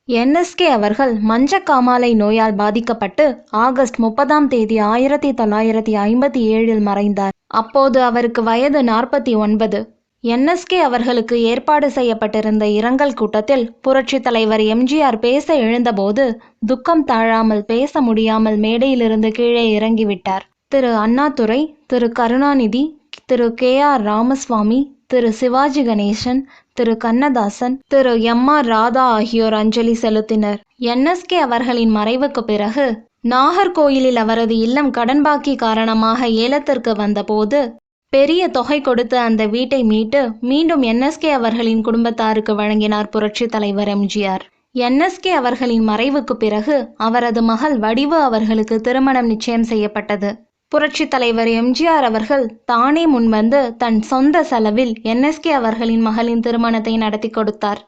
NSK அவர்கள் மஞ்சக்காமாலை நோயால் பாதிக்கப்பட்டு ஆகஸ்ட் 30ஆம் தேதி 1957 மறைந்தார். அப்போது அவருக்கு வயது 49. என்எஸ்கே அவர்களுக்கு ஏற்பாடு செய்யப்பட்டிருந்த இரங்கல் கூட்டத்தில் புரட்சி தலைவர் எம்ஜிஆர் பேச எழுந்தபோது துக்கம் தாழாமல் பேச முடியாமல் மேடையிலிருந்து கீழே இறங்கிவிட்டார். திரு அண்ணாதுரை, திரு கருணாநிதி, திரு KR ராமசுவாமி, திரு சிவாஜி கணேசன், திரு கண்ணதாசன், திரு MR ராதா ஆகியோர் அஞ்சலி செலுத்தினர். என்எஸ்கே அவர்களின் மறைவுக்கு பிறகு நாகர்கோயிலில் அவரது இல்லம் கடன் பாக்கி காரணமாக ஏலத்திற்கு வந்தபோது பெரிய தொகை கொடுத்து அந்த வீட்டை மீட்டு மீண்டும் என்எஸ்கே அவர்களின் குடும்பத்தாருக்கு வழங்கினார் புரட்சி தலைவர் எம்ஜிஆர். என்எஸ்கே அவர்களின் மறைவுக்கு பிறகு அவரது மகள் வடிவு அவர்களுக்கு திருமணம் நிச்சயம் செய்யப்பட்டது. புரட்சி தலைவர் எம்ஜிஆர் அவர்கள் தானே முன்வந்து தன் சொந்த செலவில் என்எஸ்கே அவர்களின் மகளின் திருமணத்தை நடத்தி கொடுத்தார்.